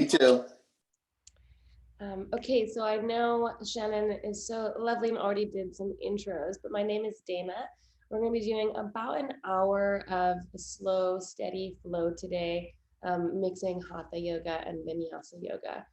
Me too. Okay, so I know Shannon is so lovely and already did some intros, but my name is Dana. We're going to be doing about an hour of a slow, steady flow today, mixing Hatha yoga and Vinyasa yoga.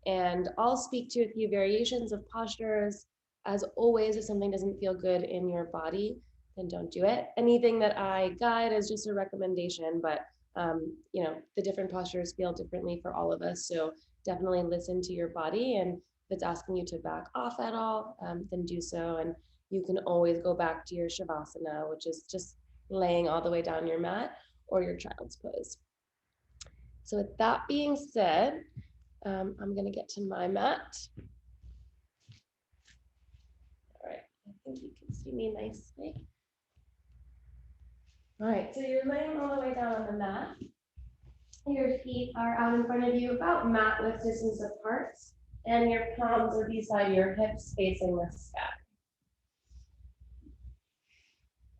And I'll speak to a few variations of postures. As always, if something doesn't feel good in your body, then don't do it. Anything that I guide is just a recommendation, but the different postures feel differently for all of us. So definitely listen to your body. And if it's asking you to back off at all, then do so. And you can always go back to your Shavasana, which is just laying all the way down your mat, or your child's pose. So, with that being said, I'm going to get to my mat. All right, I think you can see me nicely. All right, so you're laying all the way down on the mat. Your feet are out in front of you, about mat width distance apart, and your palms are beside your hips facing the sky.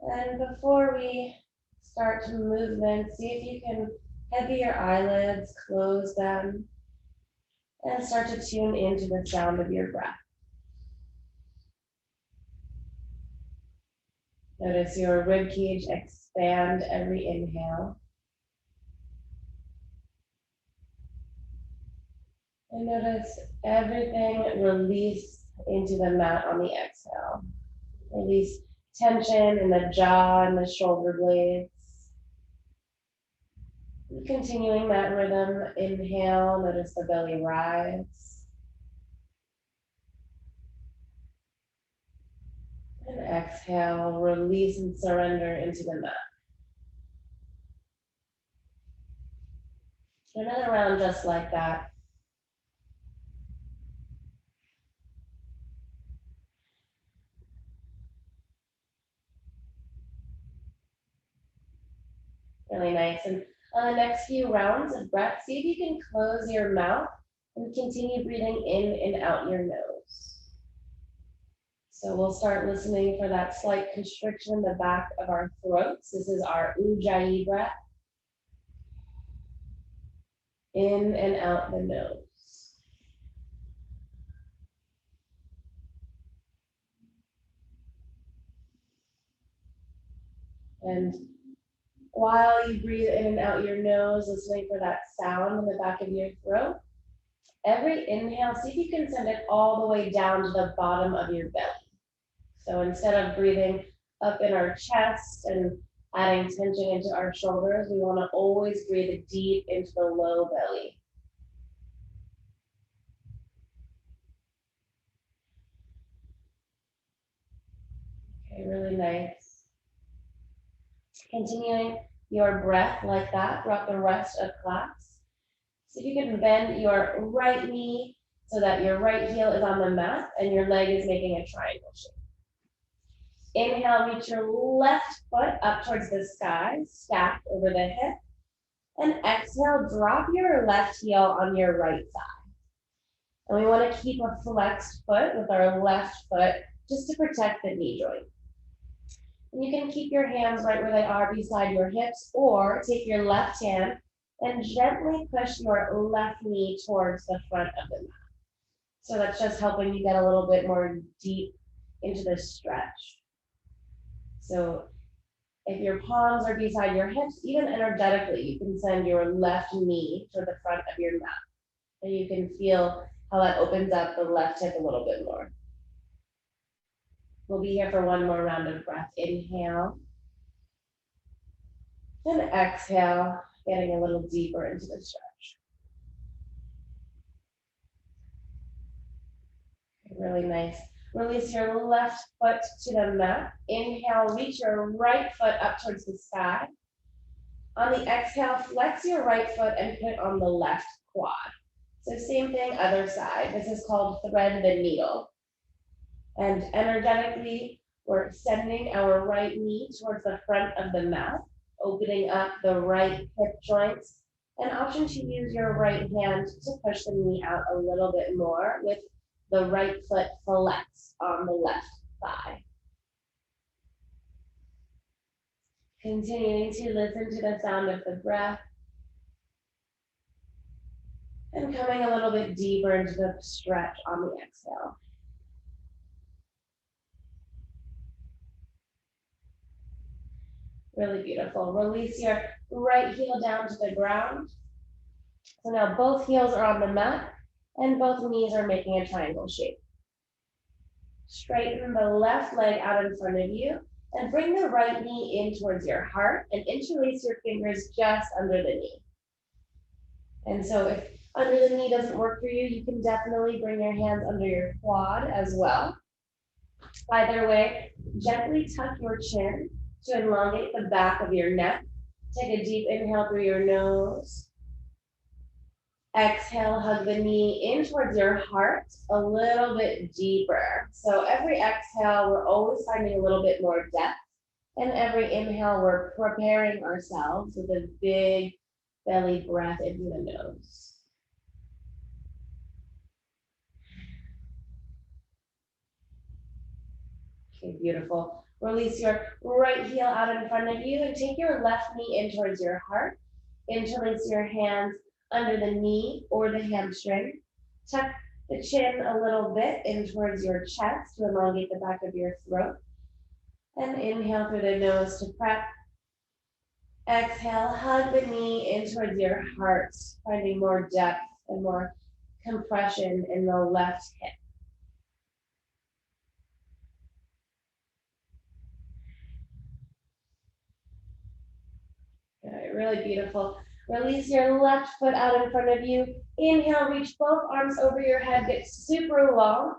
And before we start movement, see if you can heavy your eyelids, close them, and start to tune into the sound of your breath. Notice your rib cage expand every inhale. And notice everything release into the mat on the exhale. Release tension in the jaw and the shoulder blades. Continuing that rhythm, inhale, notice the belly rise. And exhale, release and surrender into the mat. Another round just like that. Really nice. And on the next few rounds of breath, see if you can close your mouth and continue breathing in and out your nose. So we'll start listening for that slight constriction in the back of our throats. This is our Ujjayi breath. In and out the nose. And while you breathe in and out your nose, listening for that sound in the back of your throat, every inhale, see if you can send it all the way down to the bottom of your belly. So instead of breathing up in our chest and adding tension into our shoulders, we want to always breathe deep into the low belly. Okay, really nice. Continuing your breath like that throughout the rest of class. So you can bend your right knee so that your right heel is on the mat and your leg is making a triangle shape. Inhale, reach your left foot up towards the sky, stacked over the hip. And exhale, drop your left heel on your right side. And we want to keep a flexed foot with our left foot just to protect the knee joint. And you can keep your hands right where they are beside your hips, or take your left hand and gently push your left knee towards the front of the mat. So that's just helping you get a little bit more deep into the stretch. So if your palms are beside your hips, even energetically, you can send your left knee to the front of your mat. And you can feel how that opens up the left hip a little bit more. We'll be here for one more round of breath. Inhale. And exhale, getting a little deeper into the stretch. Really nice. Release your left foot to the mat. Inhale, reach your right foot up towards the sky. On the exhale, flex your right foot and put on the left quad. So same thing, other side. This is called thread the needle. And energetically, we're sending our right knee towards the front of the mat, opening up the right hip joints. An option to use your right hand to push the knee out a little bit more with the right foot flex on the left thigh. Continuing to listen to the sound of the breath. And coming a little bit deeper into the stretch on the exhale. Really beautiful. Release your right heel down to the ground. So now both heels are on the mat and both knees are making a triangle shape. Straighten the left leg out in front of you and bring the right knee in towards your heart and interlace your fingers just under the knee. And so if under the knee doesn't work for you, you can definitely bring your hands under your quad as well. Either way, gently tuck your chin to elongate the back of your neck. Take a deep inhale through your nose. Exhale, hug the knee in towards your heart a little bit deeper. So every exhale, we're always finding a little bit more depth. And every inhale, we're preparing ourselves with a big belly breath into the nose. Okay, beautiful. Release your right heel out in front of you and take your left knee in towards your heart. Interlace your hands under the knee or the hamstring. Tuck the chin a little bit in towards your chest to elongate the back of your throat. And inhale through the nose to prep. Exhale, hug the knee in towards your heart, finding more depth and more compression in the left hip. All right, really beautiful. Release your left foot out in front of you. Inhale, reach both arms over your head, get super long.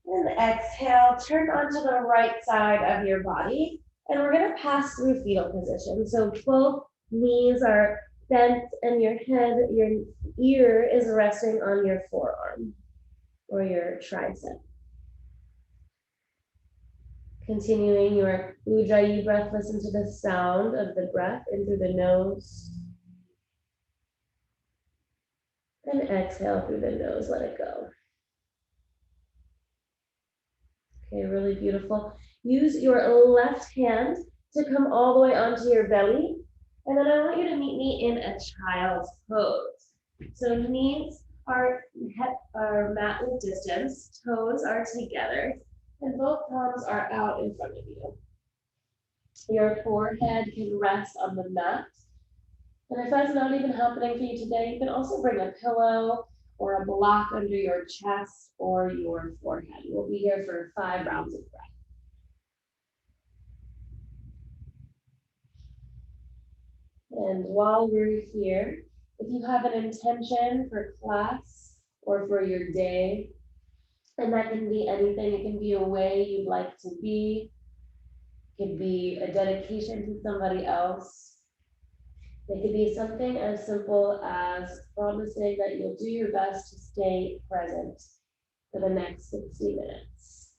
And exhale, turn onto the right side of your body. And we're gonna pass through fetal position. So both knees are bent and your head, your ear is resting on your forearm or your tricep. Continuing your Ujjayi breath, listen to the sound of the breath in through the nose. And exhale through the nose, let it go. Okay, really beautiful. Use your left hand to come all the way onto your belly. And then I want you to meet me in a child's pose. So knees are mat with distance, toes are together, and both palms are out in front of you. Your forehead can rest on the mat. And if that's not even happening for you today, you can also bring a pillow or a block under your chest or your forehead. We'll be here for 5 rounds of breath. And while we're here, if you have an intention for class or for your day, and that can be anything, it can be a way you'd like to be, it could be a dedication to somebody else. It could be something as simple as promising that you'll do your best to stay present for the next 60 minutes.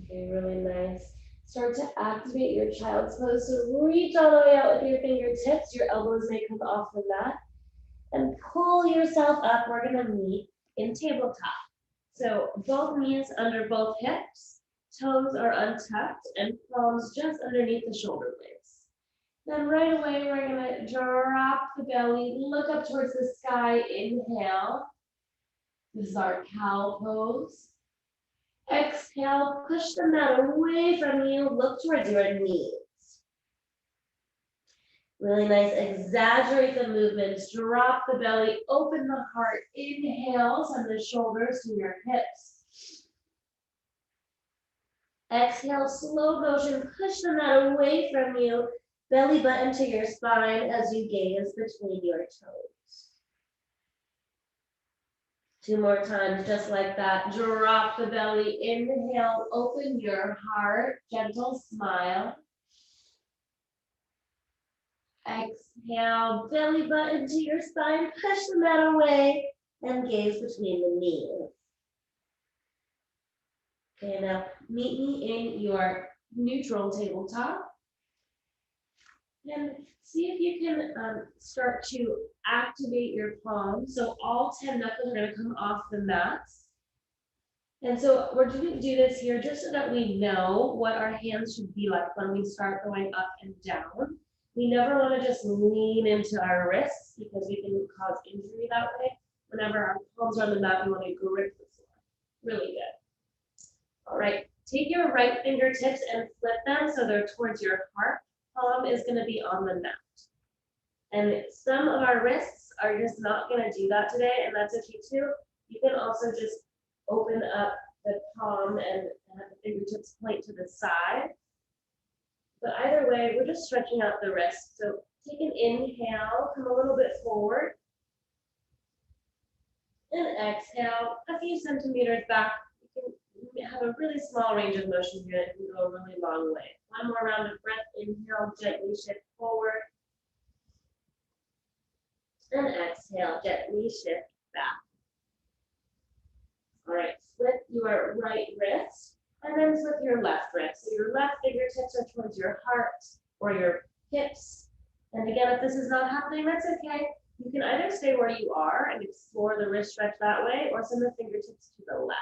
Okay, really nice. Start to activate your child's pose. So reach all the way out with your fingertips. Your elbows may come off the mat. And pull yourself up. We're gonna meet in tabletop. So both knees under both hips, toes are untucked, and palms just underneath the shoulder blades. Then right away, we're gonna drop the belly, look up towards the sky, inhale. This is our cow pose. Exhale, push the mat away from you, look towards your knees. Really nice, exaggerate the movements, drop the belly, open the heart, inhale, send the shoulders to your hips. Exhale, slow motion, push the mat away from you, belly button to your spine as you gaze between your toes. 2 more times, just like that. Drop the belly, inhale, open your heart, gentle smile. Exhale, belly button to your spine, push the mat away, and gaze between the knees. Okay, now meet me in your neutral tabletop. And see if you can start to activate your palms. So all 10 knuckles are going to come off the mats. And so we're going to do this here just so that we know what our hands should be like when we start going up and down. We never want to just lean into our wrists because we can cause injury that way. Whenever our palms are on the mat, we want to grip the floor. Really good. All right, take your right fingertips and flip them so they're towards your heart. Palm is going to be on the mat. And some of our wrists are just not going to do that today, and that's okay too. You can also just open up the palm and have the fingertips point to the side. But either way, we're just stretching out the wrist. So take an inhale, come a little bit forward. And exhale, a few centimeters back. You can have a really small range of motion here that can go a really long way. One more round of breath. Inhale, gently shift forward. And exhale, gently shift back. All right, flip your right wrist and then flip your left wrist. So your left fingertips are towards your heart or your hips. And again, if this is not happening, that's okay. You can either stay where you are and explore the wrist stretch that way, or send the fingertips to the left.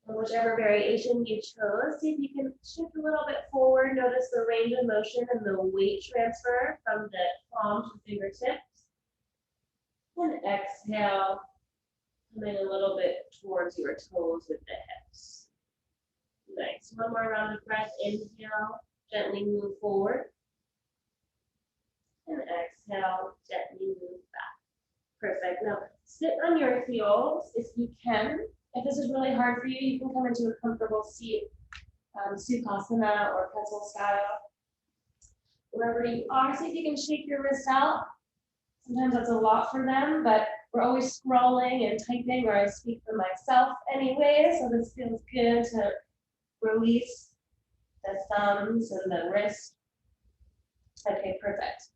And whichever variation you chose, see if you can shift a little bit forward. Notice the range of motion and the weight transfer from the palm to fingertips. And exhale, coming a little bit towards your toes with the hips. Nice. One more round of breath. Inhale, gently move forward. And exhale, gently move back. Perfect. Now, sit on your heels if you can. If this is really hard for you, you can come into a comfortable seat, Sukhasana or pretzel style. Wherever you are, see if you can shake your wrist out. Sometimes that's a lot for them, but we're always scrolling and typing, or I speak for myself anyway, so this feels good to release the thumbs and the wrist. Okay, perfect.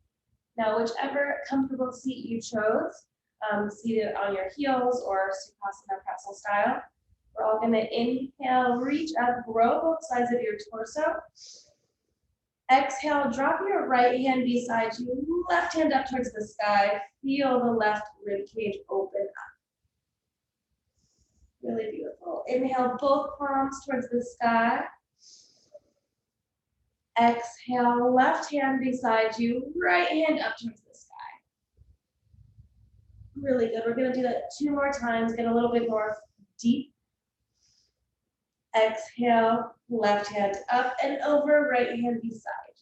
Now, whichever comfortable seat you chose, seated on your heels or Sukhasana pretzel style, we're all gonna inhale, reach up, grow both sides of your torso. Exhale, drop your right hand beside you, left hand up towards the sky. Feel the left rib cage open up. Really beautiful. Inhale, both palms towards the sky. Exhale, left hand beside you, right hand up towards the sky. Really good. We're gonna do that 2 more times, get a little bit more deep. Exhale, left hand up and over, right hand beside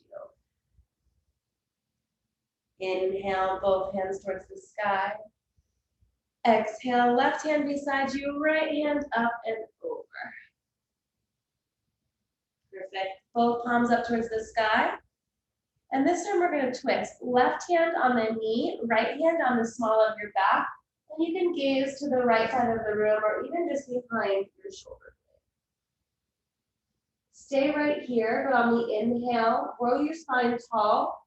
you. Inhale, both hands towards the sky. Exhale, left hand beside you, right hand up and over. Perfect. Both palms up towards the sky. And this time we're going to twist. Left hand on the knee, right hand on the small of your back. And you can gaze to the right side of the room or even just behind your shoulder blade. Stay right here, but on the inhale, grow your spine tall.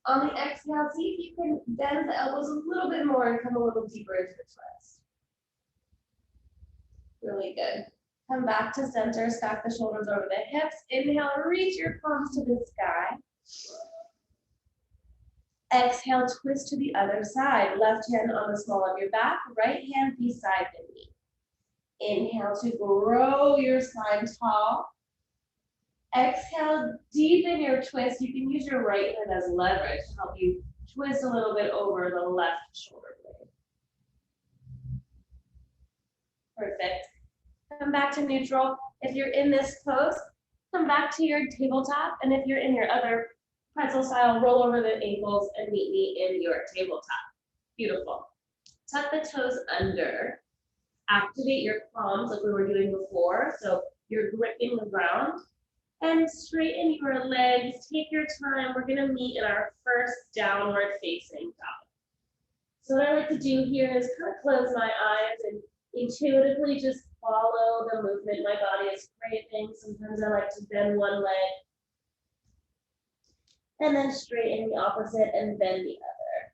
On the exhale, see if you can bend the elbows a little bit more and come a little deeper into the twist. Really good. Come back to center, stack the shoulders over the hips. Inhale, reach your palms to the sky. Exhale, twist to the other side. Left hand on the small of your back, right hand beside the knee. Inhale to grow your spine tall. Exhale, deepen your twist. You can use your right hand as leverage to help you twist a little bit over the left shoulder blade. Perfect. Come back to neutral. If you're in this pose, come back to your tabletop. And if you're in your other pretzel style, roll over the ankles and meet me in your tabletop. Beautiful. Tuck the toes under. Activate your palms like we were doing before. So you're gripping the ground. And straighten your legs. Take your time. We're going to meet in our first downward facing dog. So what I like to do here is kind of close my eyes and intuitively just follow the movement my body is craving. Sometimes I like to bend one leg and then straighten the opposite and bend the other.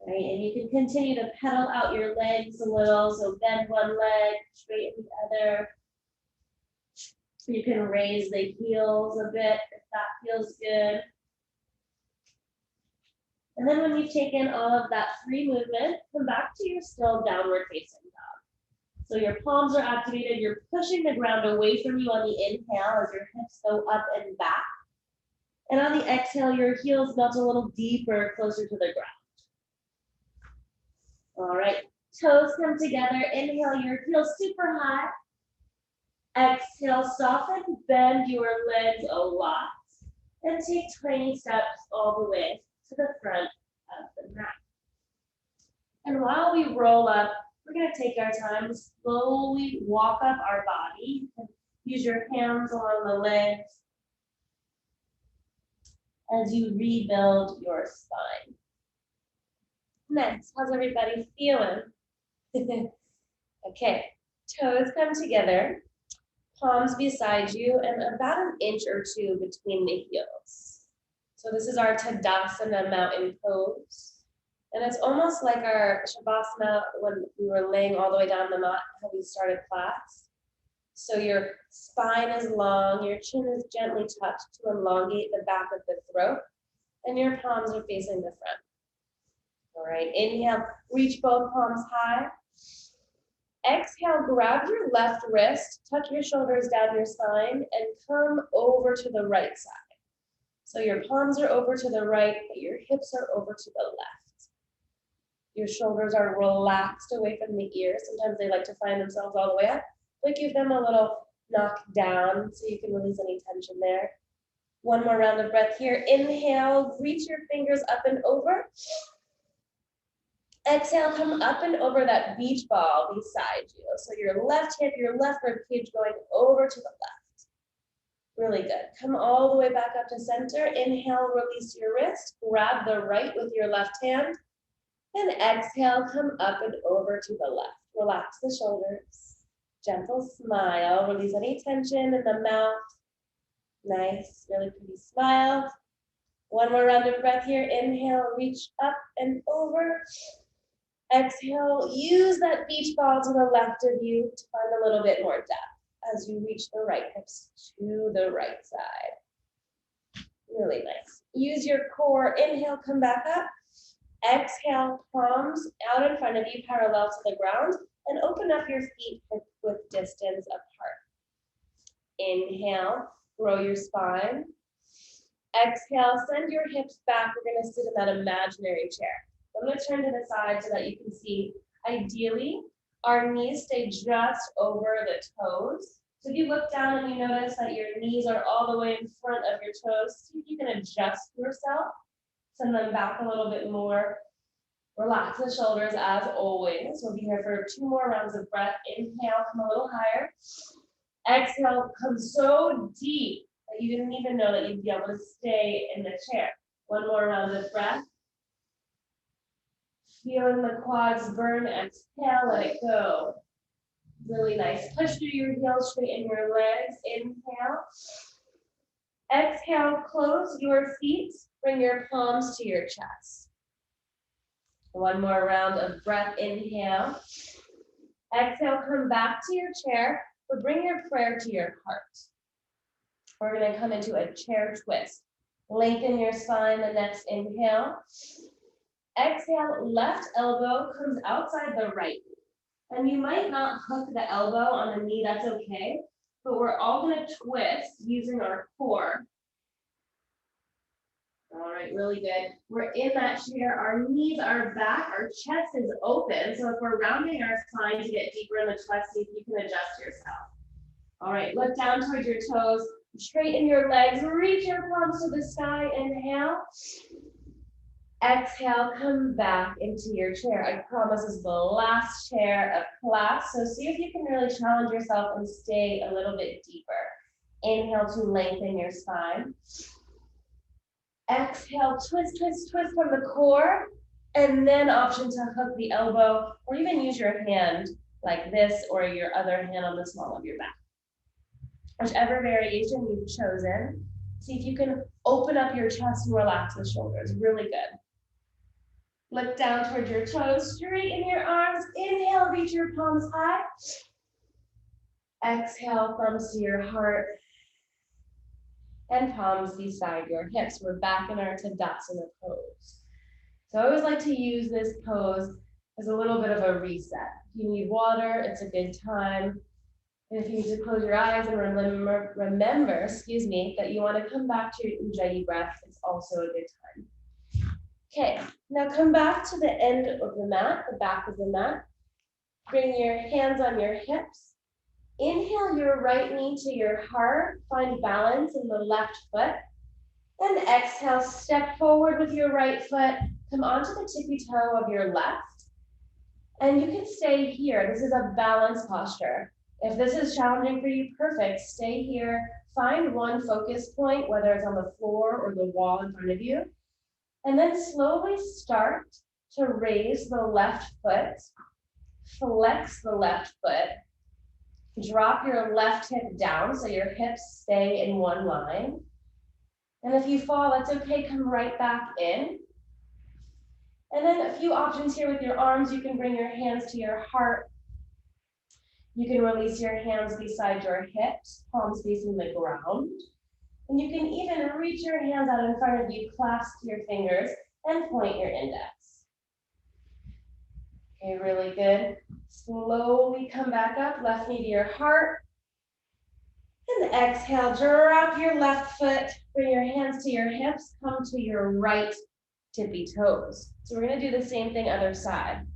Right, and you can continue to pedal out your legs a little. So bend one leg, straighten the other. You can raise the heels a bit if that feels good. And then when you've taken all of that free movement, come back to your still downward facing dog. So your palms are activated, you're pushing the ground away from you on the inhale as your hips go up and back. And on the exhale, your heels melt a little deeper, closer to the ground. All right, toes come together, inhale your heels super high. Exhale, soften, bend your legs a lot, and take tiny steps all the way to the front of the mat. And while we roll up, we're going to take our time to slowly walk up our body. Use your hands along the legs as you rebuild your spine. Next, how's everybody feeling? Okay, toes come together, palms beside you, and about an inch or two between the heels. So this is our Tadasana mountain pose. And it's almost like our Shavasana when we were laying all the way down the mat, how we started class. So your spine is long, your chin is gently tucked to elongate the back of the throat, and your palms are facing the front. All right, inhale, reach both palms high. Exhale, grab your left wrist, tuck your shoulders down your spine, and come over to the right side. So your palms are over to the right, but your hips are over to the left. Your shoulders are relaxed away from the ears. Sometimes they like to find themselves all the way up, but give them a little knock down so you can release any tension there. One more round of breath here. Inhale, reach your fingers up and over. Exhale, come up and over that beach ball beside you. So your left hip, your left rib cage going over to the left. Really good. Come all the way back up to center. Inhale, release your wrist. Grab the right with your left hand. And exhale, come up and over to the left. Relax the shoulders. Gentle smile. Release any tension in the mouth. Nice, really pretty smile. One more round of breath here. Inhale, reach up and over. Exhale, use that beach ball to the left of you to find a little bit more depth as you reach the right hips to the right side. Really nice. Use your core. Inhale, come back up. Exhale, palms out in front of you, parallel to the ground, and open up your feet hip width distance apart. Inhale, grow your spine. Exhale, send your hips back. We're going to sit in that imaginary chair. I'm going to turn to the side so that you can see. Ideally, our knees stay just over the toes. So if you look down and you notice that your knees are all the way in front of your toes, see if you can adjust yourself. Send them back a little bit more. Relax the shoulders as always. We'll be here for 2 more rounds of breath. Inhale, come a little higher. Exhale, come so deep that you didn't even know that you'd be able to stay in the chair. 1 more round of breath. Feeling the quads burn, exhale, let it go. Really nice. Push through your heels, straighten your legs. Inhale. Exhale, close your feet. Bring your palms to your chest. 1 more round of breath. Inhale. Exhale, come back to your chair, but bring your prayer to your heart. We're going to come into a chair twist. Lengthen your spine the next inhale. Exhale, left elbow comes outside the right. And you might not hook the elbow on the knee, that's okay. But we're all going to twist using our core. All right, really good. We're in that chair, our knees are back, our chest is open. So if we're rounding our spine to get deeper in the chest, see if you can adjust yourself. All right, look down towards your toes, straighten your legs, reach your palms to the sky, inhale. Exhale, come back into your chair. I promise this is the last chair of class. So see if you can really challenge yourself and stay a little bit deeper. Inhale to lengthen your spine. Exhale, twist, twist, twist from the core. And then option to hook the elbow or even use your hand like this or your other hand on the small of your back. Whichever variation you've chosen, see if you can open up your chest and relax the shoulders. Really good. Look down towards your toes, straighten your arms. Inhale, reach your palms high. Exhale, thumbs to your heart and palms beside your hips. We're back in our Tadasana pose. So I always like to use this pose as a little bit of a reset. If you need water, it's a good time. And if you need to close your eyes and remember, that you want to come back to your Ujjayi breath, it's also a good time. Okay, now come back to the end of the mat, the back of the mat. Bring your hands on your hips. Inhale your right knee to your heart. Find balance in the left foot. Then exhale, step forward with your right foot. Come onto the tippy toe of your left. And you can stay here. This is a balance posture. If this is challenging for you, perfect. Stay here. Find one focus point, whether it's on the floor or the wall in front of you. And then slowly start to raise the left foot. Flex the left foot. Drop your left hip down so your hips stay in one line. And if you fall, that's okay, come right back in. And then a few options here with your arms. You can bring your hands to your heart. You can release your hands beside your hips, palms facing the ground. And you can even reach your hands out in front of you, clasp your fingers, and point your index. Okay, really good. Slowly come back up, left knee to your heart. And exhale, drop your left foot, bring your hands to your hips, come to your right tippy toes. So we're gonna do the same thing other side.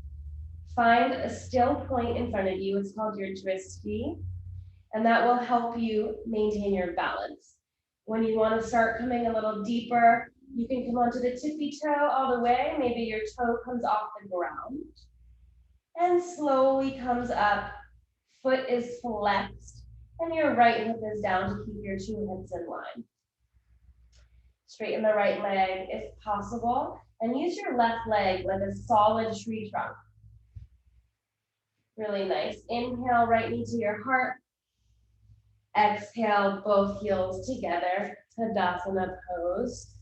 Find a still point in front of you, it's called your drishti, and that will help you maintain your balance. When you wanna start coming a little deeper, you can come onto the tippy toe all the way, maybe your toe comes off the ground, and slowly comes up, foot is flexed, and your right hip is down to keep your two hips in line. Straighten the right leg if possible, and use your left leg like a solid tree trunk. Really nice. Inhale, right knee to your heart. Exhale, both heels together, Tadasana pose.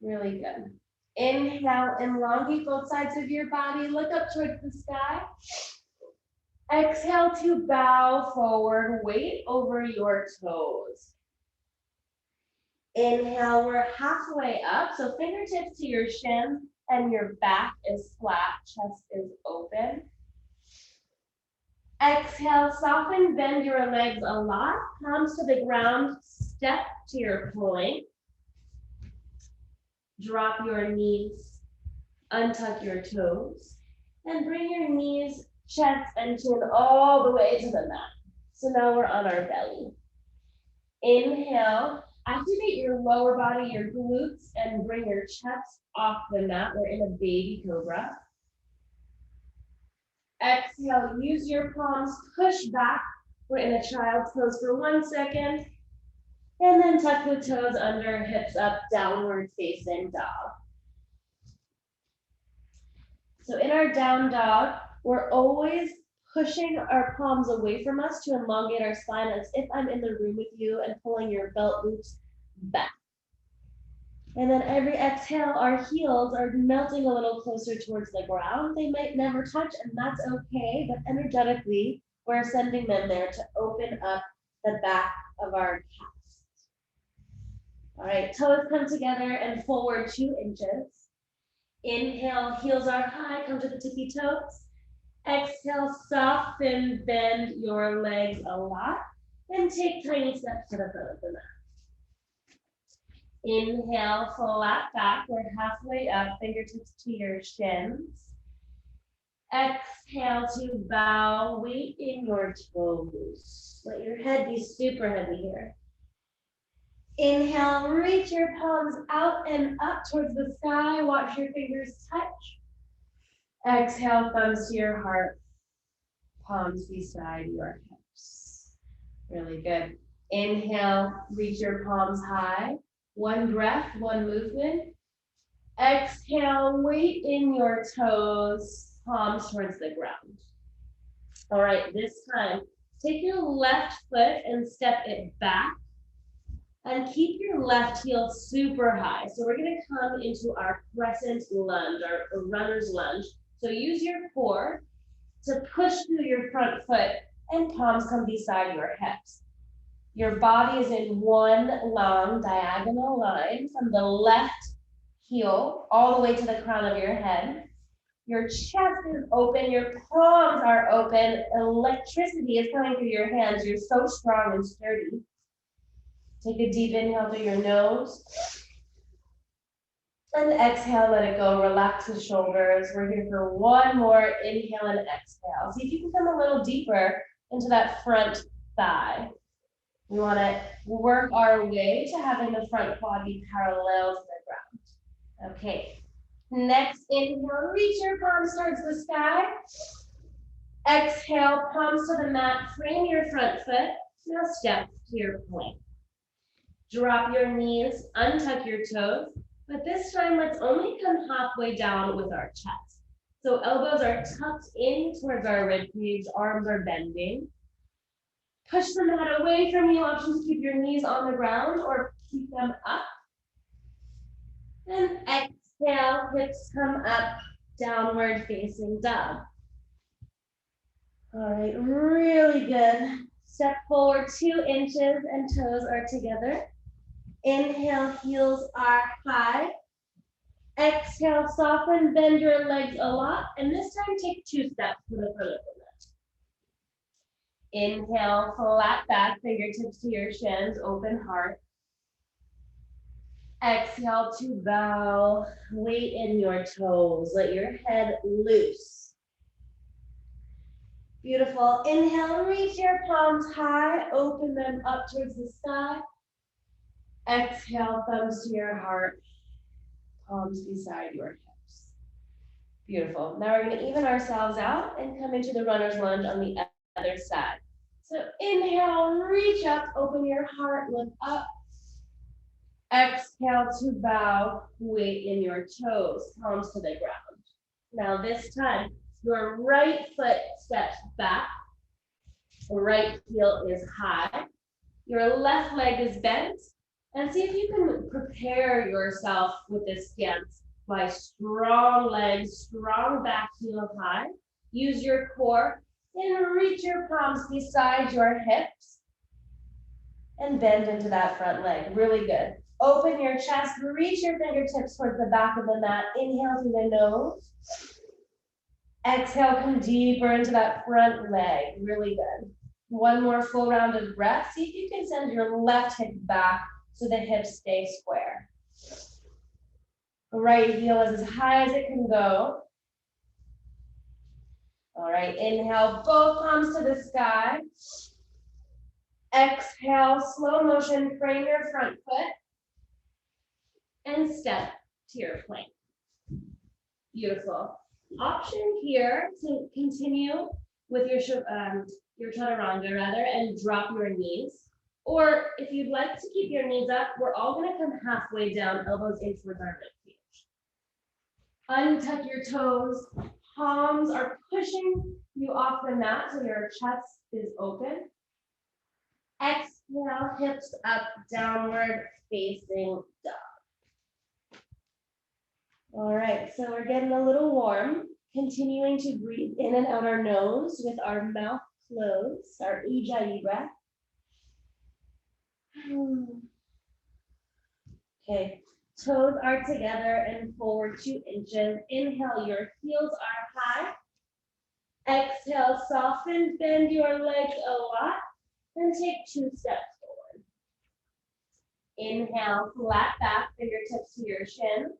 Really good. Inhale, elongate both sides of your body, look up towards the sky. Exhale to bow forward, weight over your toes. Inhale, we're halfway up, so fingertips to your shins and your back is flat, chest is open. Exhale, soften, bend your legs a lot, palms to the ground, step to your plank. Drop your knees, untuck your toes, and bring your knees, chest, and chin all the way to the mat. So now we're on our belly. Inhale, activate your lower body, your glutes, and bring your chest off the mat. We're in a baby cobra. Exhale, use your palms, push back. We're in a child's pose for 1 second. And then tuck the toes under, hips up, downward facing dog. So in our down dog, we're always pushing our palms away from us to elongate our spine as if I'm in the room with you and pulling your belt loops back. And then every exhale, our heels are melting a little closer towards the ground. They might never touch, and that's okay, but energetically, we're sending them there to open up the back of our calves. All right, toes come together and forward 2 inches. Inhale, heels are high, come to the tippy toes. Exhale, soften, bend your legs a lot, and take tiny steps to the front of the mat. Inhale, flat back, we're halfway up, fingertips to your shins. Exhale to bow, weight in your toes. Let your head be super heavy here. Inhale, reach your palms out and up towards the sky. Watch your fingers touch. Exhale, thumbs to your heart. Palms beside your hips. Really good. Inhale, reach your palms high. 1 breath, 1 movement. Exhale, weight in your toes, palms towards the ground. All right, this time, take your left foot and step it back. And keep your left heel super high. So we're gonna come into our crescent lunge, our runner's lunge. So use your core to push through your front foot and palms come beside your hips. Your body is in one long diagonal line from the left heel all the way to the crown of your head. Your chest is open, your palms are open, electricity is coming through your hands. You're so strong and sturdy. Take a deep inhale through your nose. And exhale, let it go. Relax the shoulders. We're here for one more inhale and exhale. See if you can come a little deeper into that front thigh. We want to work our way to having the front quad be parallel to the ground. Okay. Next inhale, reach your palms towards the sky. Exhale, palms to the mat. Frame your front foot. Now step to your plank. Drop your knees, untuck your toes. But this time, let's only come halfway down with our chest. So elbows are tucked in towards our rib cage, arms are bending. Push the mat away from you. Option to keep your knees on the ground or keep them up. And exhale, hips come up, downward facing dog. All right, really good. Step forward 2 inches and toes are together. Inhale, heels are high. Exhale, soften, bend your legs a lot. And this time, take 2 steps to the front of the mat. Inhale, flat back, fingertips to your shins, open heart. Exhale to bow, weight in your toes. Let your head loose. Beautiful. Inhale, reach your palms high, open them up towards the sky. Exhale, thumbs to your heart, palms beside your hips. Beautiful. Now we're going to even ourselves out and come into the runner's lunge on the other side. So inhale, reach up, open your heart, look up. Exhale to bow, weight in your toes, palms to the ground. Now this time, your right foot steps back, right heel is high, your left leg is bent, and see if you can prepare yourself with this stance by strong legs, strong back, heel high. Use your core and reach your palms beside your hips and bend into that front leg. Really good. Open your chest, reach your fingertips towards the back of the mat. Inhale through the nose. Exhale, come deeper into that front leg. Really good. One more full round of breath. See if you can send your left hip back so the hips stay square. Right heel is as high as it can go. All right, inhale, both palms to the sky. Exhale, slow motion, frame your front foot. And step to your plank. Beautiful. Option here to continue with your chaturanga rather and drop your knees. Or if you'd like to keep your knees up, we're all going to come halfway down, elbows in towards our rib cage. Untuck your toes. Palms are pushing you off the mat so your chest is open. Exhale, hips up, downward facing dog. All right, so we're getting a little warm. Continuing to breathe in and out our nose with our mouth closed, our Ujjayi breath. Okay, toes are together and forward 2 inches. Inhale, your heels are high. Exhale, soften, bend your legs a lot, and take 2 steps forward. Inhale, flat back, fingertips to your shins.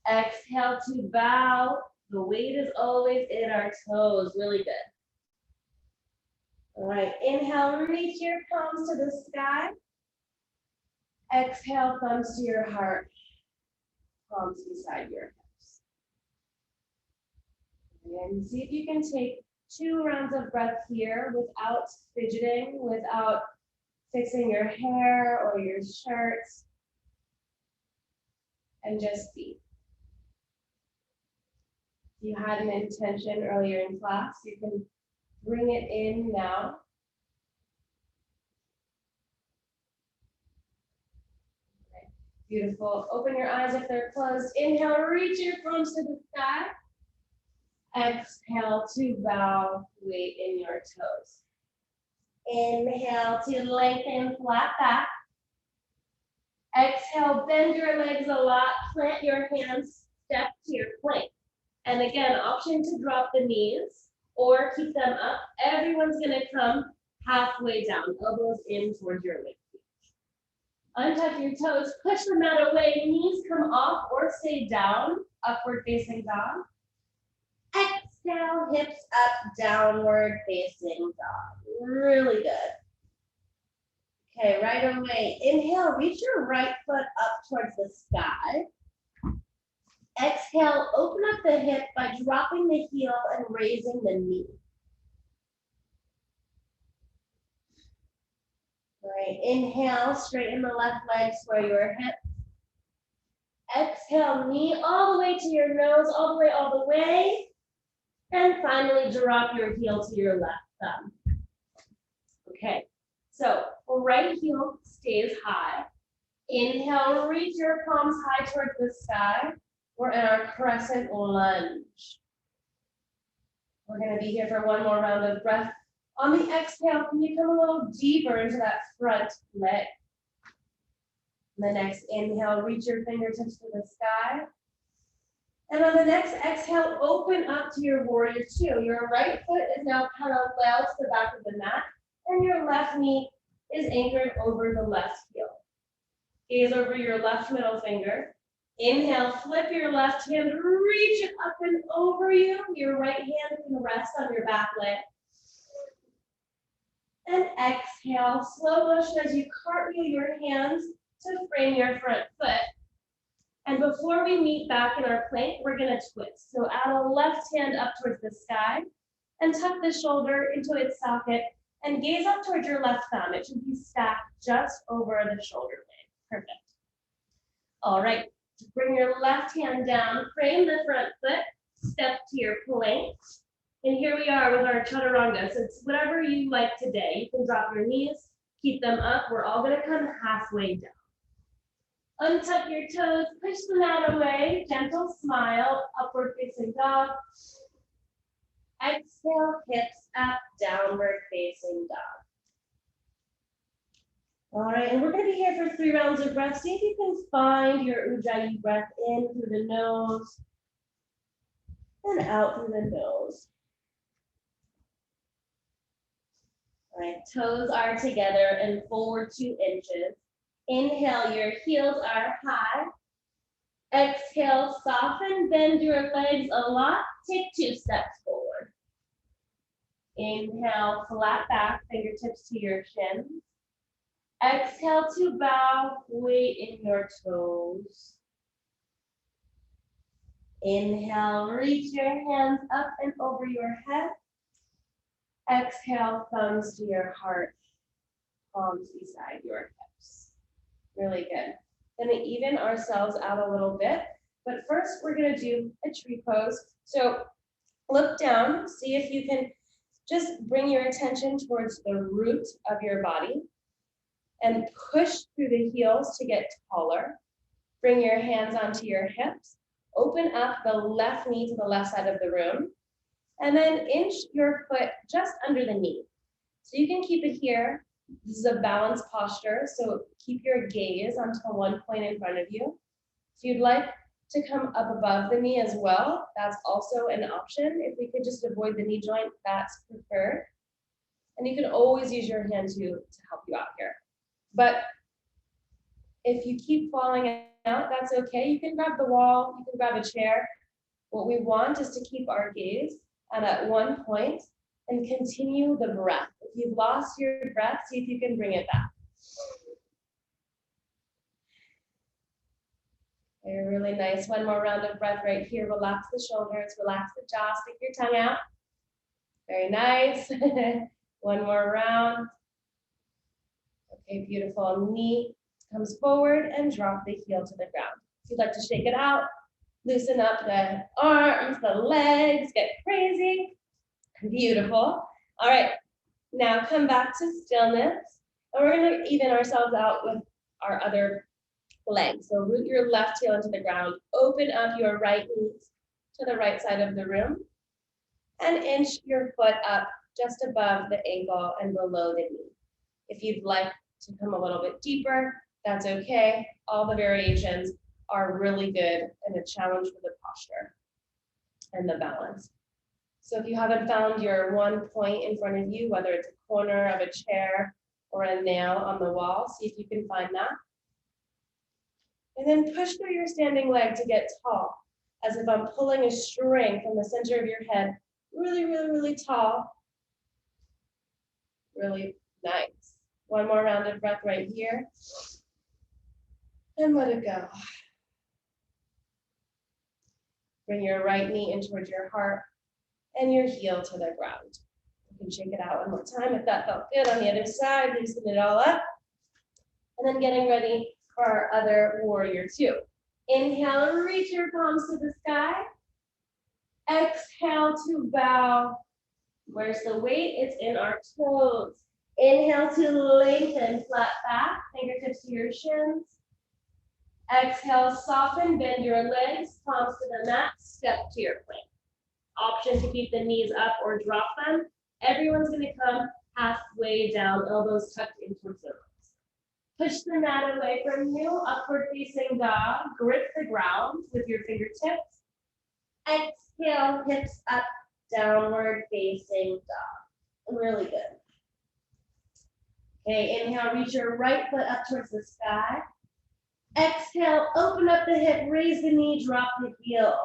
Exhale to bow. The weight is always in our toes. Really good. All right, inhale, reach your palms to the sky. Exhale, thumbs to your heart, palms beside your hips. And see if you can take 2 rounds of breath here without fidgeting, without fixing your hair or your shirt. And just be. If you had an intention earlier in class, you can bring it in now. Okay. Beautiful. Open your eyes if they're closed. Inhale, reach your palms to the sky. Exhale to bow, weight in your toes. Inhale to lengthen flat back. Exhale, bend your legs a lot, plant your hands, step to your plank. And again, option to drop the knees or keep them up. Everyone's gonna come halfway down, elbows in towards your leg. Untuck your toes, push the mat away, knees come off or stay down, upward facing dog. Exhale, hips up, downward facing dog. Really good. Okay, right away. Inhale, reach your right foot up towards the sky. Exhale, open up the hip by dropping the heel and raising the knee. All right, inhale, straighten the left leg, square your hips. Exhale, knee all the way to your nose, all the way. And finally, drop your heel to your left thumb. Okay, so right heel stays high. Inhale, reach your palms high towards the sky. We're in our crescent lunge. We're gonna be here for one more round of breath. On the exhale, can you come a little deeper into that front leg? The next inhale, reach your fingertips to the sky. And on the next exhale, open up to your warrior two. Your right foot is now parallel to the back of the mat, and your left knee is anchored over the left heel. Gaze over your left middle finger. Inhale, flip your left hand, reach it up and over you. Your right hand can rest on your back leg. And exhale, slow motion as you cartwheel your hands to frame your front foot. And before we meet back in our plank, we're gonna twist. So add a left hand up towards the sky and tuck the shoulder into its socket and gaze up towards your left thumb. It should be stacked just over the shoulder blade. Perfect. All right, bring your left hand down, frame the front foot, step to your plank. And here we are with our chaturanga. So it's whatever you like today. You can drop your knees, keep them up. We're all gonna come halfway down. Untuck your toes, push the mat away, gentle smile, upward facing dog. Exhale, hips up, downward facing dog. All right, and we're gonna be here for 3 rounds of breath. See if you can find your Ujjayi breath in through the nose and out through the nose. All right, toes are together and forward 2 inches. Inhale, your heels are high. Exhale, soften, bend your legs a lot. Take 2 steps forward. Inhale, flat back, fingertips to your shins. Exhale to bow, weight in your toes. Inhale, reach your hands up and over your head. Exhale, thumbs to your heart, palms beside your hips. Really good. Gonna even ourselves out a little bit, but first we're gonna do a tree pose. So look down, see if you can just bring your attention towards the root of your body and push through the heels to get taller. Bring your hands onto your hips, open up the left knee to the left side of the room, and then inch your foot just under the knee. So you can keep it here. This is a balanced posture, so keep your gaze onto one point in front of you. If you'd like to come up above the knee as well, that's also an option. If we could just avoid the knee joint, that's preferred. And you can always use your hand to help you out here. But if you keep falling out, that's okay. You can grab the wall, you can grab a chair. What we want is to keep our gaze at one point and continue the breath. If you've lost your breath, see if you can bring it back. Okay, really nice. One more round of breath right here. Relax the shoulders, relax the jaw, stick your tongue out. Very nice. One more round. Okay, beautiful. Knee comes forward and drop the heel to the ground. If you'd like to shake it out, loosen up the arms, the legs, get crazy. Beautiful. All right, now come back to stillness. And we're gonna even ourselves out with our other leg. So root your left heel into the ground. Open up your right knees to the right side of the room. and inch your foot up just above the ankle and below the knee. If you'd like to come a little bit deeper, that's okay. All the variations are really good and a challenge for the posture and the balance. So if you haven't found your one point in front of you, whether it's a corner of a chair or a nail on the wall, see if you can find that. And then push through your standing leg to get tall, as if I'm pulling a string from the center of your head, really, really, really tall. Really nice. One more round of breath right here. And let it go. Bring your right knee in towards your heart and your heel to the ground. You can shake it out one more time if that felt good. On the other side, loosen it all up. And then getting ready for our other warrior two. Inhale, reach your palms to the sky. Exhale to bow. Where's the weight? It's in our toes. Inhale to lengthen, flat back, fingertips to your shins. Exhale, soften, bend your legs, palms to the mat, step to your plank. Option to keep the knees up or drop them. Everyone's gonna come halfway down, elbows tucked in towards the ribs. Push the mat away from you, upward facing dog. Grip the ground with your fingertips. Exhale, hips up, downward facing dog. Really good. Okay, inhale, reach your right foot up towards the sky. Exhale, open up the hip, raise the knee, drop the heel.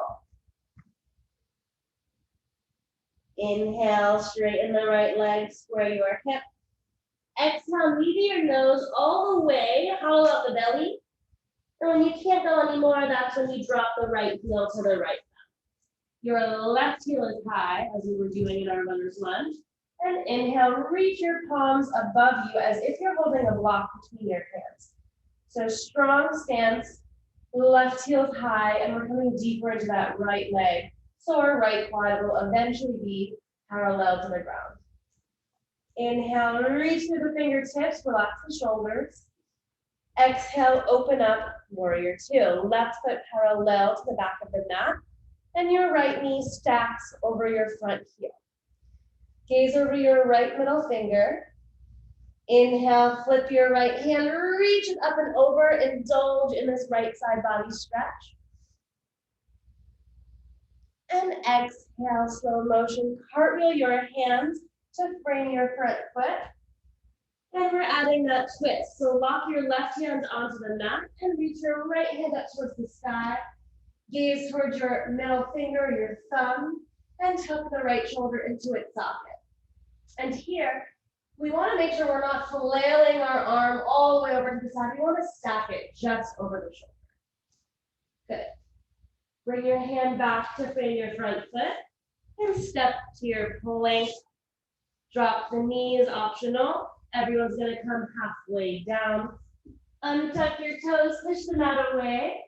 Inhale, straighten the right leg, square your hip. Exhale, leave your nose all the way, hollow out the belly. And when you can't go anymore, that's when you drop the right heel to the right. Your left heel is high, as we were doing in our runner's lunge. And inhale, reach your palms above you as if you're holding a block between your hands. So strong stance, left heel's high, and we're coming deeper into that right leg. So our right quad will eventually be parallel to the ground. Inhale, reach through the fingertips, relax the shoulders. Exhale, open up, warrior two. Left foot parallel to the back of the mat, and your right knee stacks over your front heel. Gaze over your right middle finger. Inhale, flip your right hand, reach it up and over, indulge in this right side body stretch. And exhale, slow motion, cartwheel your hands to frame your front foot. And we're adding that twist. So lock your left hand onto the mat and reach your right hand up towards the sky. Gaze towards your middle finger, your thumb, and tuck the right shoulder into its socket. And here, we want to make sure we're not flailing our arm all the way over to the side. We want to stack it just over the shoulder. Good. Bring your hand back to frame your front foot and step to your plank. Drop the knees, optional. Everyone's going to come halfway down. Untuck your toes, push the mat away.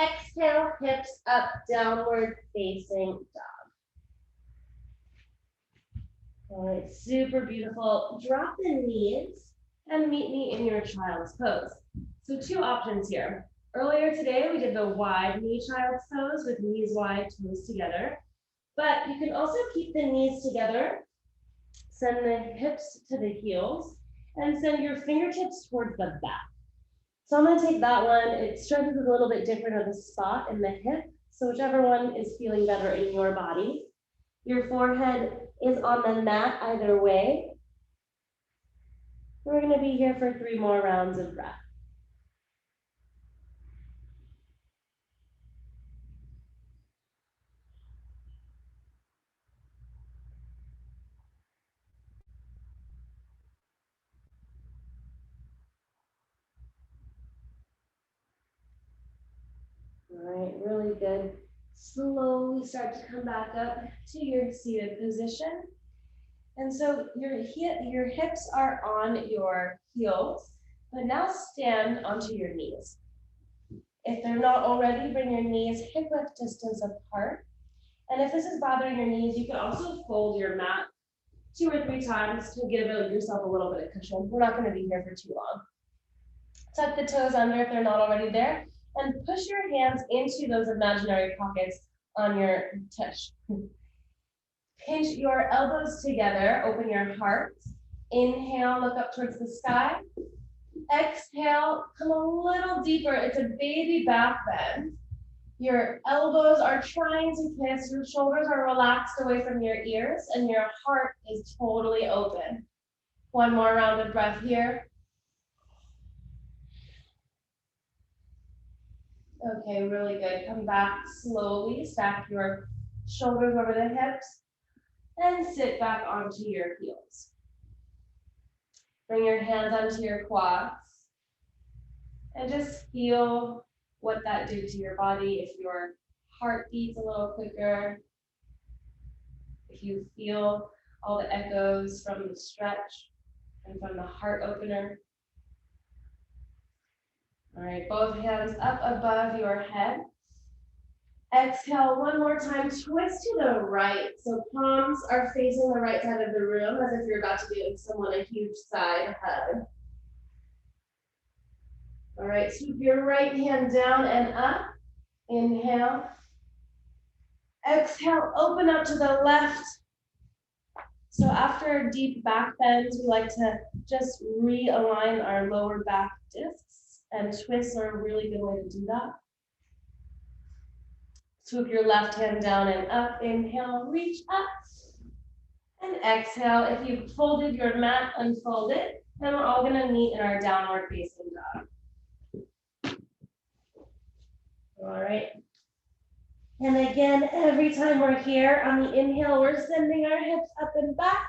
Exhale, hips up, downward facing dog. All right, super beautiful. Drop the knees and meet me in your child's pose. So two options here. Earlier today, we did the wide knee child's pose with knees wide, toes together. But you can also keep the knees together, send the hips to the heels, and send your fingertips towards the back. So I'm gonna take that one. It stretches a little bit different of the spot in the hip. So whichever one is feeling better in your body. Your forehead is on the mat either way. We're gonna be here for 3 more rounds of breath. All right, really good. Slowly start to come back up to your seated position. And so your hips are on your heels, but now stand onto your knees. If they're not already, bring your knees hip width distance apart. And if this is bothering your knees, you can also fold your mat 2 or 3 times to give yourself a little bit of cushion. We're not going to be here for too long. Tuck the toes under if they're not already there, and push your hands into those imaginary pockets on your tush. Pinch your elbows together, open your heart. Inhale, look up towards the sky. Exhale, come a little deeper. It's a baby back bend. Your elbows are trying to kiss, your shoulders are relaxed away from your ears, and your heart is totally open. One more round of breath here. Okay, really good. Come back slowly, stack your shoulders over the hips, and sit back onto your heels. Bring your hands onto your quads, and just feel what that did to your body. If your heart beats a little quicker, if you feel all the echoes from the stretch and from the heart opener. All right, both hands up above your head. Exhale one more time, twist to the right. So palms are facing the right side of the room as if you're about to give someone a huge side hug. All right, sweep your right hand down and up. Inhale. Exhale, open up to the left. So after deep back bends, we like to just realign our lower back discs, and twists are a really good way to do that. Swoop your left hand down and up. Inhale, reach up. And exhale. If you've folded your mat, unfold it. And we're all gonna meet in our downward facing dog. All right. And again, every time we're here, on the inhale, we're sending our hips up and back.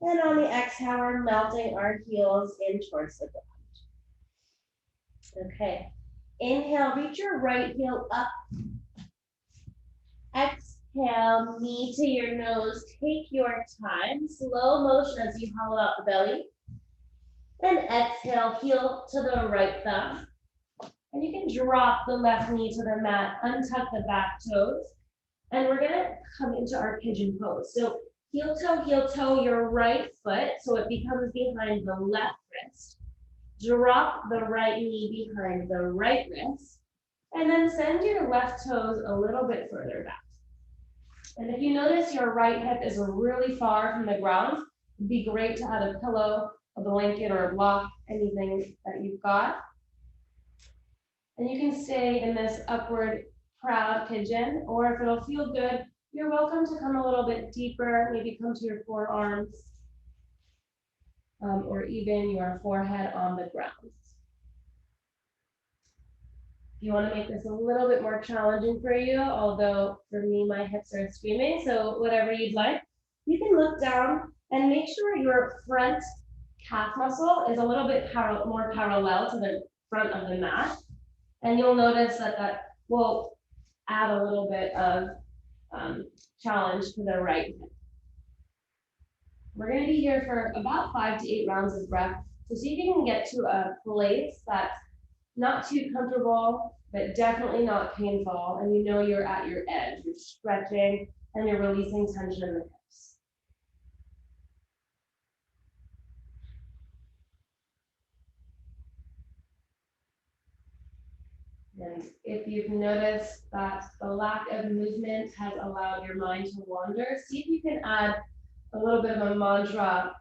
And on the exhale, we're melting our heels in towards the ground. Okay. Inhale, reach your right heel up. Exhale, knee to your nose. Take your time. Slow motion as you hollow out the belly. And exhale, heel to the right thumb. And you can drop the left knee to the mat, untuck the back toes. And we're gonna come into our pigeon pose. So heel toe, your right foot, so it becomes behind the left wrist. Drop the right knee behind the right wrist. And then send your left toes a little bit further back. And if you notice your right hip is really far from the ground, it'd be great to add a pillow, a blanket, or a block, anything that you've got. And you can stay in this upward proud pigeon, or if it'll feel good, you're welcome to come a little bit deeper, maybe come to your forearms, or even your forehead on the ground. If you want to make this a little bit more challenging for you, although for me, my hips are screaming, so whatever you'd like, you can look down and make sure your front calf muscle is a little bit more parallel to the front of the mat. And you'll notice that that will add a little bit of challenge to the right hip. We're going to be here for about 5 to 8 rounds of breath. So see if you can get to a place that's not too comfortable, but definitely not painful. And you know you're at your edge. You're stretching and you're releasing tension in the hips. And if you've noticed that the lack of movement has allowed your mind to wander, see if you can add a little bit of a mantra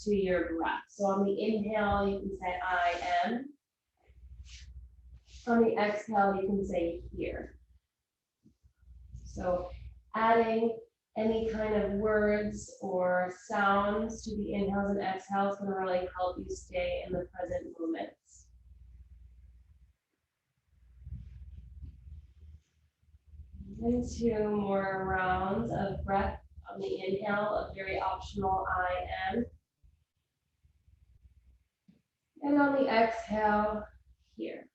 to your breath. So on the inhale, you can say, I am. On the exhale, you can say, here. So adding any kind of words or sounds to the inhales and exhales is going to really help you stay in the present moment. And 2 more rounds of breath. On the inhale, a very optional I am. And on the exhale, here.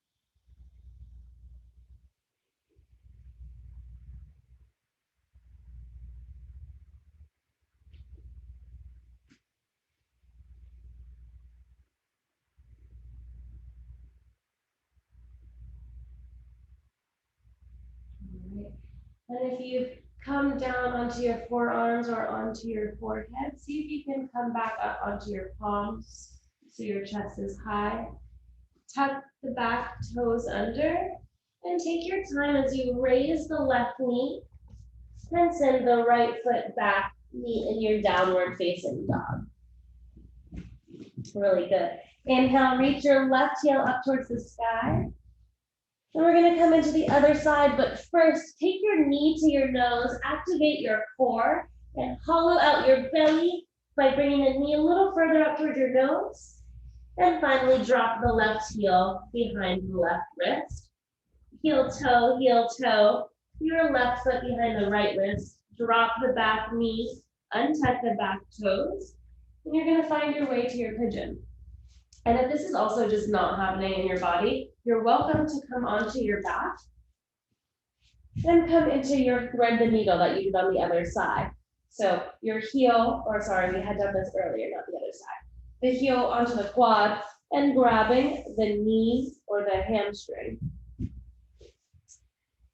All right. And if you've come down onto your forearms or onto your forehead, see if you can come back up onto your palms so your chest is high. Tuck the back toes under and take your time as you raise the left knee and send the right foot back Meet in your downward facing dog. Really good. Inhale, reach your left heel up towards the sky. And we're gonna come into the other side, but first, take your knee to your nose, activate your core, and hollow out your belly by bringing the knee a little further up towards your nose. And finally, drop the left heel behind the left wrist. Heel toe, your left foot behind the right wrist. Drop the back knee, untuck the back toes, and you're gonna find your way to your pigeon. And if this is also just not happening in your body, you're welcome to come onto your back and come into your thread the needle that you did on the other side. So your heel, or sorry, we had done this earlier, not the other side. The heel onto the quad and grabbing the knee or the hamstring.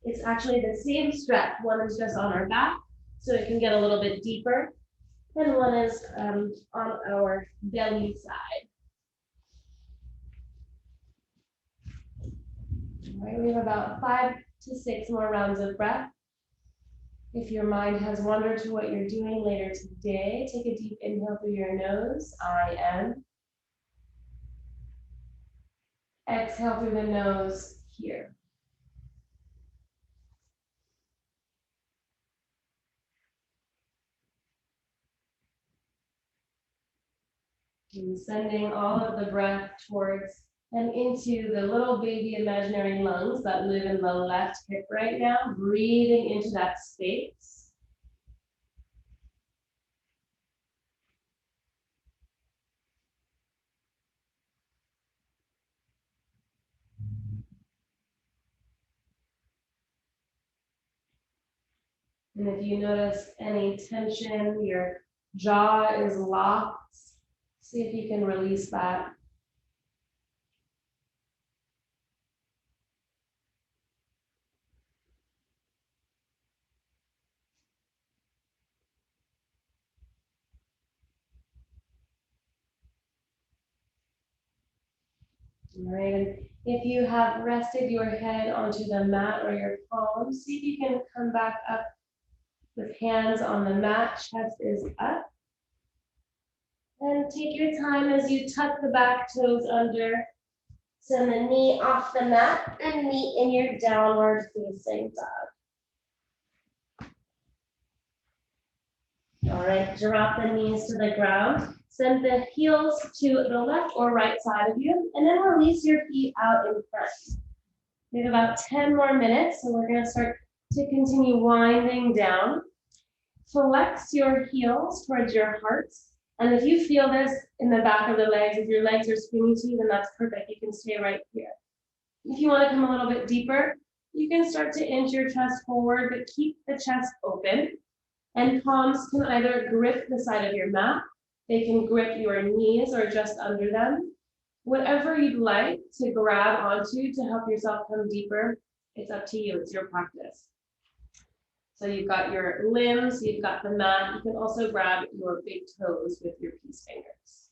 It's actually the same stretch. One is just on our back, so it can get a little bit deeper. And one is on our belly side. All right, we have about 5 to 6 more rounds of breath. If your mind has wandered to what you're doing later today, take a deep inhale through your nose, I am. Exhale through the nose, here. And sending all of the breath towards and into the little baby imaginary lungs that live in the left hip right now, breathing into that space. And if you notice any tension, your jaw is locked, see if you can release that. All right, and if you have rested your head onto the mat or your palms, see if you can come back up with hands on the mat, chest is up. And take your time as you tuck the back toes under, send the knee off the mat and meet in your downward facing dog. All right, drop the knees to the ground. Send the heels to the left or right side of you, and then release your feet out in front. We have about 10 more minutes, so we're gonna start to continue winding down. Flex your heels towards your heart. And if you feel this in the back of the legs, if your legs are swinging to you, then that's perfect. You can stay right here. If you want to come a little bit deeper, you can start to inch your chest forward, but keep the chest open. And palms can either grip the side of your mat, they can grip your knees or just under them. Whatever you'd like to grab onto to help yourself come deeper, it's up to you. It's your practice. So you've got your limbs, you've got the mat. You can also grab your big toes with your peace fingers.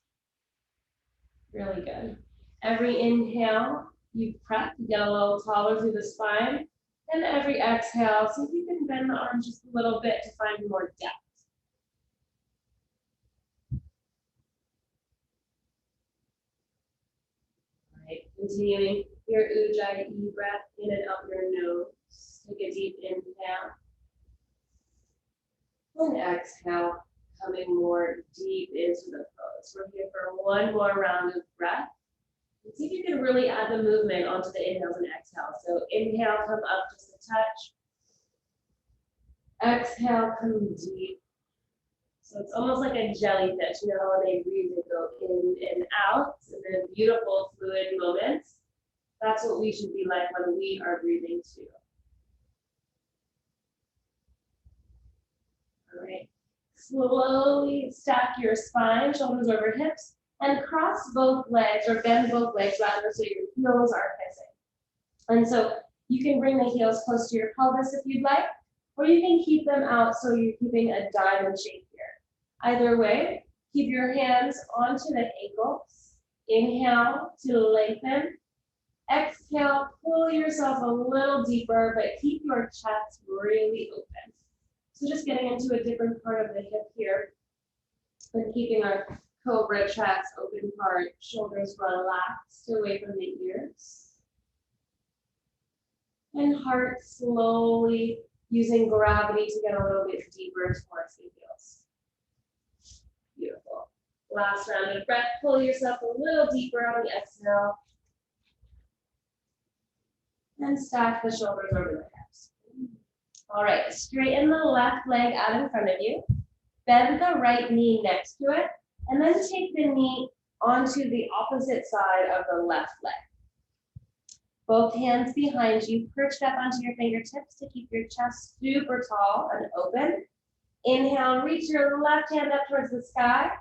Really good. Every inhale, you prep, you get a little taller through the spine. And every exhale, see if you can bend the arms just a little bit to find more depth. All right, continuing your Ujjayi breath in and out your nose. Take a deep inhale. And exhale, coming more deep into the pose. We're here for one more round of breath. And see if you can really add the movement onto the inhales and exhales. So inhale, come up just a touch. Exhale, come deep. So it's almost like a jellyfish. You know how when they breathe, they go in and out, and then beautiful fluid moments. That's what we should be like when we are breathing too. All right. Slowly stack your spine, shoulders over hips, and cross both legs or bend both legs rather so your heels are kissing. And so you can bring the heels close to your pelvis if you'd like, or you can keep them out so you're keeping a diamond shape here. Either way, keep your hands onto the ankles. Inhale to lengthen. Exhale, pull yourself a little deeper, but keep your chest really open. So just getting into a different part of the hip here and keeping our cobra chest, open part, shoulders relaxed away from the ears. And heart slowly using gravity to get a little bit deeper towards the heels. Beautiful. Last round of breath. Pull yourself a little deeper on the exhale. And stack the shoulders over the hips. All right, straighten the left leg out in front of you. Bend the right knee next to it. And then take the knee onto the opposite side of the left leg. Both hands behind you, perched up onto your fingertips to keep your chest super tall and open. Inhale, reach your left hand up towards the sky.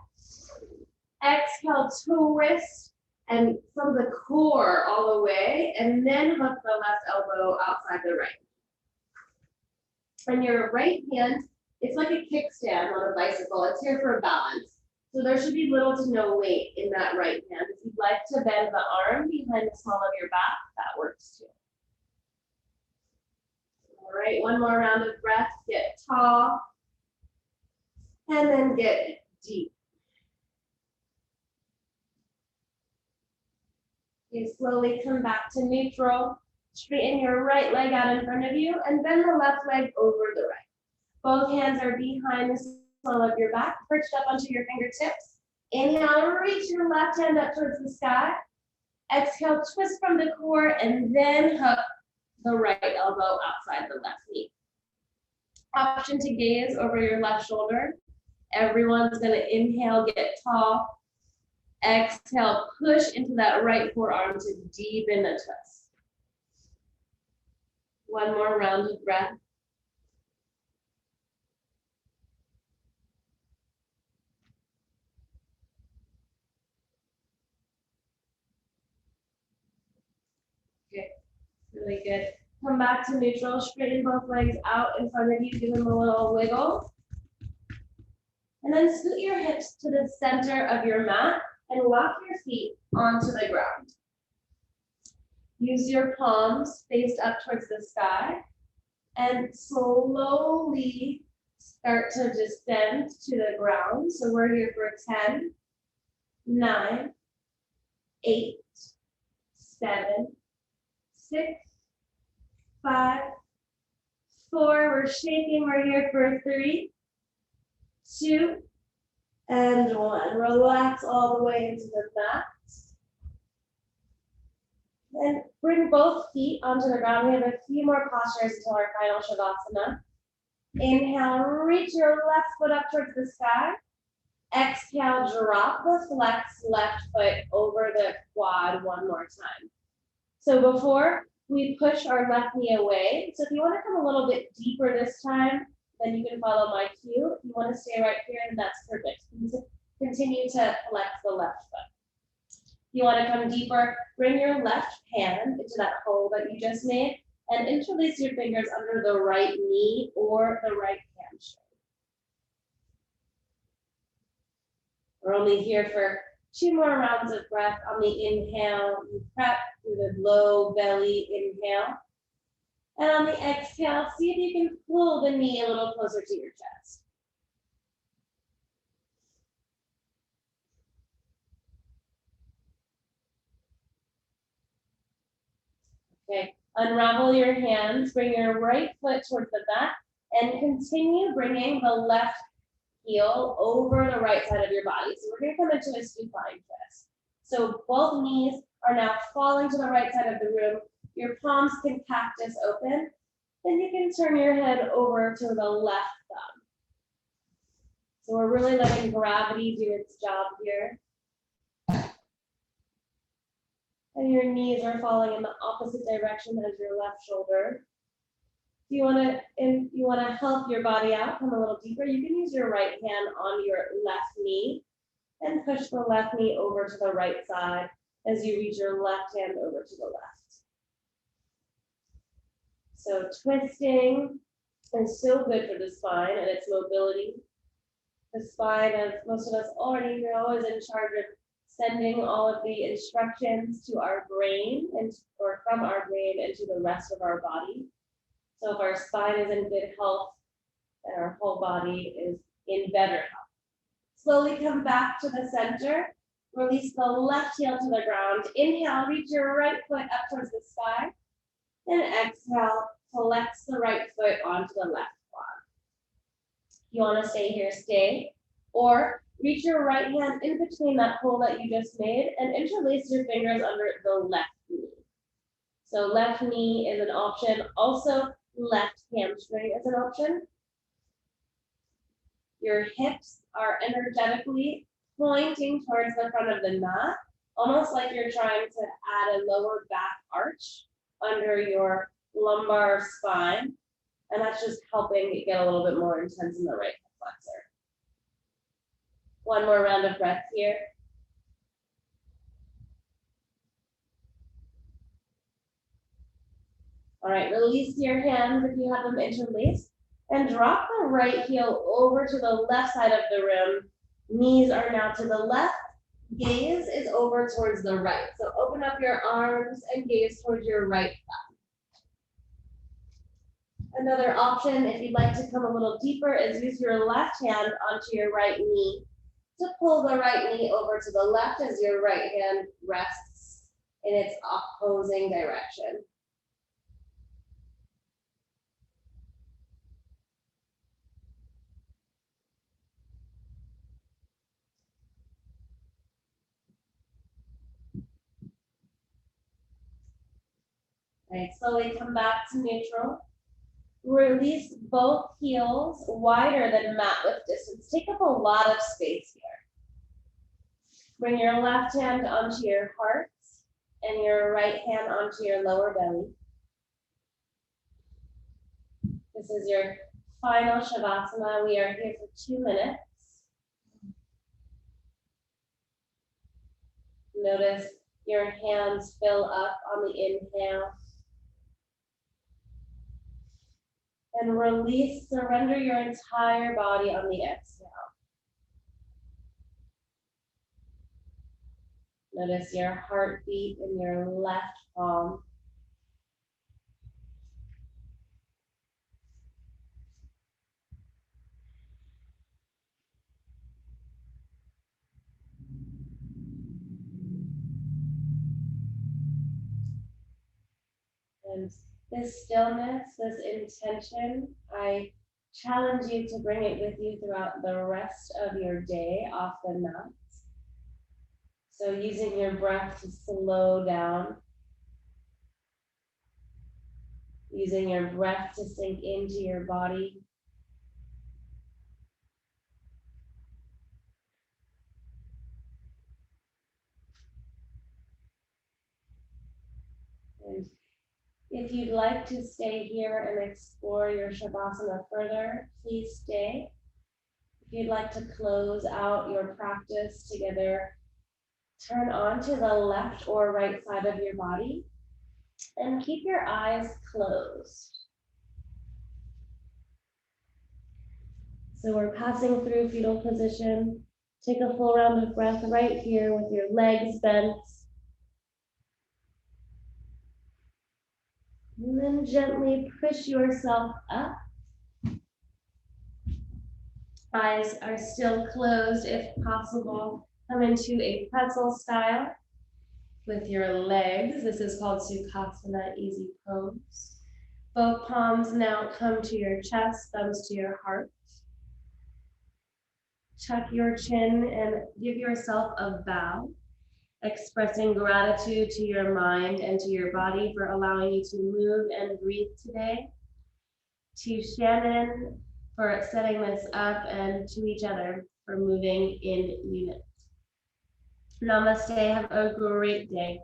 Exhale, twist and from the core all the way, and then hook the left elbow outside the right. And your right hand, it's like a kickstand on a bicycle. It's here for balance. So there should be little to no weight in that right hand. If you'd like to bend the arm behind the small of your back, that works too. All right, one more round of breath. Get tall. And then get deep. You slowly come back to neutral. Straighten your right leg out in front of you and bend the left leg over the right. Both hands are behind the small of your back, perched up onto your fingertips. Inhale, reach your left hand up towards the sky. Exhale, twist from the core and then hook the right elbow outside the left knee. Option to gaze over your left shoulder. Everyone's going to inhale, get tall. Exhale, push into that right forearm to deepen the twist. One more round of breath. Okay, really good. Come back to neutral, straighten both legs out in front of you, give them a little wiggle. And then scoot your hips to the center of your mat and lock your feet onto the ground. Use your palms faced up towards the sky and slowly start to descend to the ground. So we're here for 10, 9, 8, 7, 6, 5, 4. We're shaking. We're here for 3, 2, and 1. Relax all the way into the mat. And bring both feet onto the ground. We have a few more postures until our final Shavasana. Inhale, reach your left foot up towards the sky. Exhale, drop the flex left foot over the quad one more time. So before we push our left knee away, so if you want to come a little bit deeper this time, then you can follow my cue. If you want to stay right here, then that's perfect. Continue to flex the left foot. If you want to come deeper, bring your left hand into that hole that you just made and interlace your fingers under the right knee or the right hamstring. We're only here for 2 more rounds of breath. On the inhale, you prep through the low belly inhale. And on the exhale, see if you can pull the knee a little closer to your chest. Okay, unravel your hands, bring your right foot towards the mat, and continue bringing the left heel over the right side of your body. So we're going to come into a supine twist. So both knees are now falling to the right side of the room. Your palms can cactus open. Then you can turn your head over to the left thumb. So we're really letting gravity do its job here. And your knees are falling in the opposite direction as your left shoulder. If you want to help your body out, come a little deeper, you can use your right hand on your left knee and push the left knee over to the right side as you reach your left hand over to the left. So twisting is so good for the spine and its mobility. The spine, as most of us already know, is in charge of sending all of the instructions to our brain or from our brain into the rest of our body. So if our spine is in good health, and our whole body is in better health. Slowly come back to the center. Release the left heel to the ground. Inhale, reach your right foot up towards the sky. And exhale, flex the right foot onto the left quad. If you want to stay here, stay. Or reach your right hand in between that hole that you just made and interlace your fingers under the left knee. So left knee is an option. Also, left hamstring is an option. Your hips are energetically pointing towards the front of the mat, almost like you're trying to add a lower back arch under your lumbar spine. And that's just helping it get a little bit more intense in the right hip flexor. One more round of breath here. All right, release your hands if you have them interlaced and drop the right heel over to the left side of the room. Knees are now to the left, gaze is over towards the right. So open up your arms and gaze towards your right thigh. Another option, if you'd like to come a little deeper, is use your left hand onto your right knee to pull the right knee over to the left as your right hand rests in its opposing direction. All right, slowly come back to neutral. Release both heels wider than mat width distance. Take up a lot of space here. Bring your left hand onto your heart and your right hand onto your lower belly. This is your final Shavasana. We are here for 2 minutes. Notice your hands fill up on the inhale. And release, surrender your entire body on the exhale. Notice your heartbeat in your left palm. And this stillness, this intention, I challenge you to bring it with you throughout the rest of your day off the mat. So using your breath to slow down, using your breath to sink into your body. And if you'd like to stay here and explore your Shavasana further, please stay. If you'd like to close out your practice together, turn onto the left or right side of your body and keep your eyes closed. So we're passing through fetal position. Take a full round of breath right here with your legs bent. And then gently push yourself up. Eyes are still closed if possible. Come into a pretzel style with your legs. This is called Sukhasana, easy pose. Both palms now come to your chest, thumbs to your heart. Tuck your chin and give yourself a bow, expressing gratitude to your mind and to your body for allowing you to move and breathe today. To Shannon for setting this up, and to each other for moving in unit. Namaste. Have a great day.